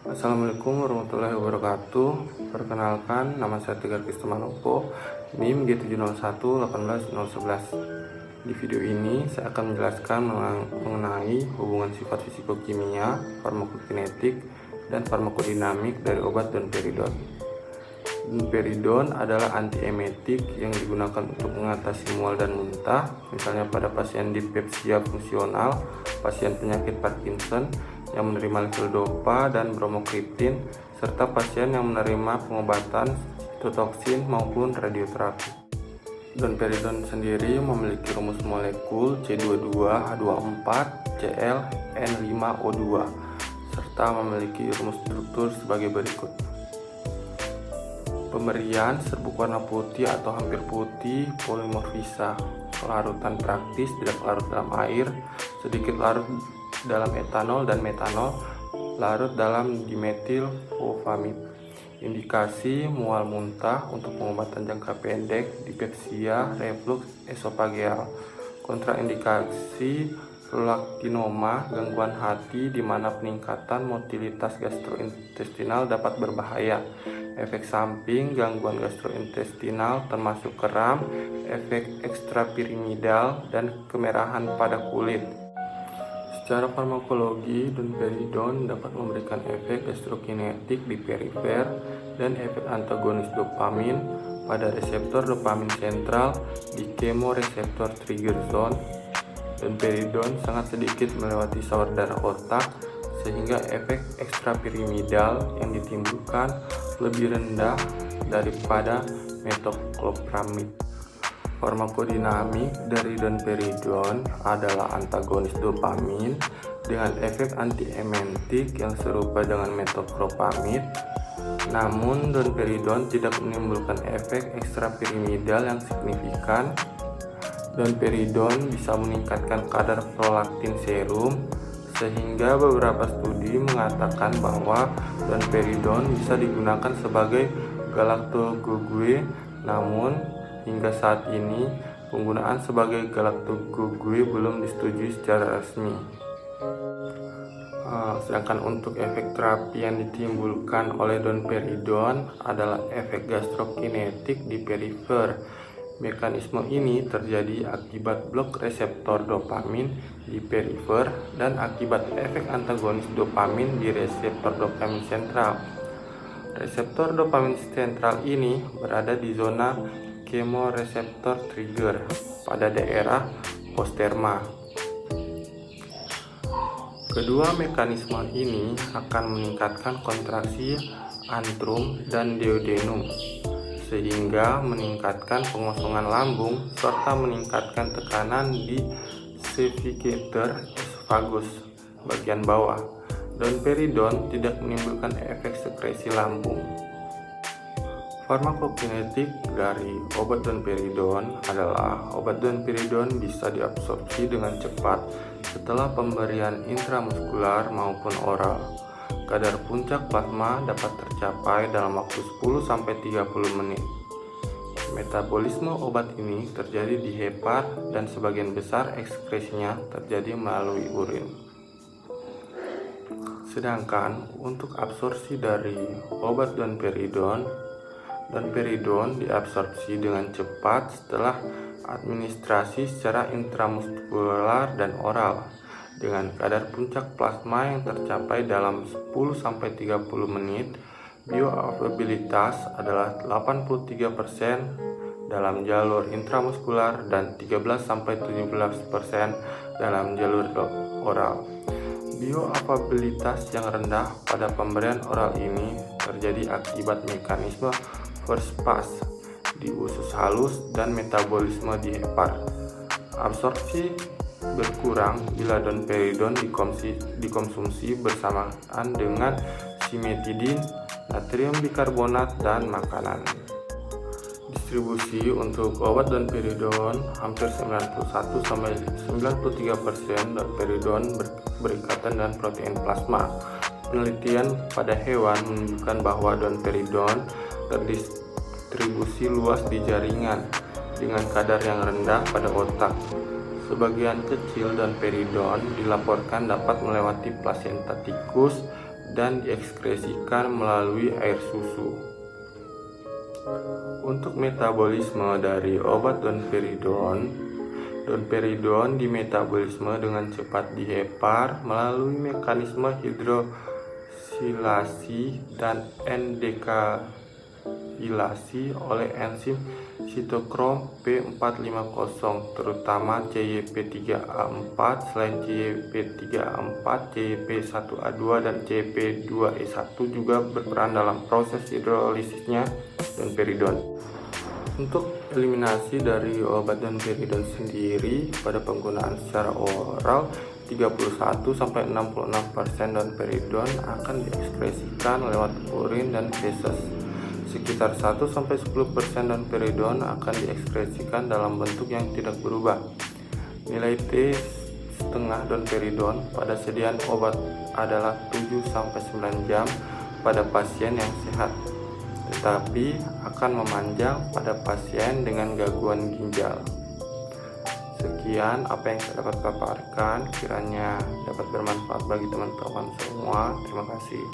Assalamualaikum warahmatullahi wabarakatuh. Perkenalkan, nama saya Tegar Kristomanopo, NIM G701-18011. Di video ini saya akan menjelaskan mengenai hubungan sifat fisikokimia, farmakokinetik, dan farmakodinamik dari obat domperidon. Domperidon adalah antiemetik yang digunakan untuk mengatasi mual dan muntah, misalnya pada pasien dispepsia fungsional, pasien penyakit Parkinson yang menerima levodopa dan bromokriptin, serta pasien yang menerima pengobatan sitotoksin maupun radioterapi. Domperidon sendiri memiliki rumus molekul C22H24Cl N5O2 serta memiliki rumus struktur sebagai berikut. Pemberian serbuk warna putih atau hampir putih polimorfisa, kelarutan praktis tidak larut dalam air, sedikit larut dalam etanol dan metanol, larut dalam dimetil fovamid. Indikasi mual muntah untuk pengobatan jangka pendek, dispepsia, reflux esofageal. Kontraindikasi laktinoma, gangguan hati di mana peningkatan motilitas gastrointestinal dapat berbahaya. Efek samping gangguan gastrointestinal termasuk kram, efek ekstrapiramidal, dan kemerahan pada kulit. Secara farmakologi, domperidon dapat memberikan efek gastrokinetik di perifer dan efek antagonis dopamin pada reseptor dopamin sentral di kemoreseptor trigger zone. Domperidon sangat sedikit melewati saluran darah otak, sehingga efek ekstrapiramidal yang ditimbulkan lebih rendah daripada metoclopramid. Farmakodinamik dari domperidon adalah antagonis dopamin dengan efek antiemetik yang serupa dengan metoclopramid. Namun domperidon tidak menimbulkan efek ekstrapiramidal yang signifikan. Domperidon bisa meningkatkan kadar prolaktin serum, sehingga beberapa studi mengatakan bahwa domperidon bisa digunakan sebagai galaktogogue. Namun hingga saat ini, penggunaan sebagai galaktogogue belum disetujui secara resmi. Sedangkan untuk efek terapi yang ditimbulkan oleh domperidon adalah efek gastrokinetik di perifer. Mekanisme ini terjadi akibat blok reseptor dopamin di perifer dan akibat efek antagonis dopamin di reseptor dopamin sentral. Reseptor dopamin sentral ini berada di zona kemoreseptor trigger pada daerah posterma. Kedua mekanisme ini akan meningkatkan kontraksi antrum dan duodenum, sehingga meningkatkan pengosongan lambung serta meningkatkan tekanan di cevicator esophagus bagian bawah. Domperidon tidak menimbulkan efek sekresi lambung. Farmakokinetik dari obat domperidon adalah obat domperidon bisa diabsorpsi dengan cepat setelah pemberian intramuskular maupun oral. Kadar puncak plasma dapat tercapai dalam waktu 10-30 menit. Metabolisme obat ini terjadi di hepar dan sebagian besar ekskresinya terjadi melalui urin. Sedangkan untuk absorpsi dari obat domperidon diabsorpsi dengan cepat setelah administrasi secara intramuskular dan oral, dengan kadar puncak plasma yang tercapai dalam 10-30 menit. Bioavailabilitas adalah 83% dalam jalur intramuskular dan 13-17% dalam jalur oral. Bioavailabilitas yang rendah pada pemberian oral ini terjadi akibat mekanisme first pass di usus halus dan metabolisme di hepar. Absorpsi berkurang bila domperidon dikonsumsi bersamaan dengan simetidin, natrium bikarbonat, dan makanan. Distribusi untuk obat domperidon hampir 91-93% domperidon berikatan dengan protein plasma. Penelitian pada hewan menunjukkan bahwa domperidon terdistribusi luas di jaringan dengan kadar yang rendah pada otak. Sebagian kecil domperidon dilaporkan dapat melewati plasenta tikus dan diekskresikan melalui air susu. Untuk metabolisme dari obat domperidon dimetabolisme dengan cepat di hepar melalui mekanisme hidrosilasi dan endekahilasi oleh enzim sitokrom P450, terutama CYP3A4. Selain CYP3A4, CYP1A2 dan CYP2E1 juga berperan dalam proses hidrolisisnya domperidon. Untuk eliminasi dari obat domperidon sendiri, pada penggunaan secara oral 31-66% domperidon akan diekskresikan lewat urin dan feses. Sekitar 1-10% domperidon akan diekskresikan dalam bentuk yang tidak berubah. Nilai T setengah domperidon pada sediaan obat adalah 7-9 jam pada pasien yang sehat, tetapi akan memanjang pada pasien dengan gangguan ginjal. Sekian apa yang saya dapat paparkan, kiranya dapat bermanfaat bagi teman-teman semua. Terima kasih.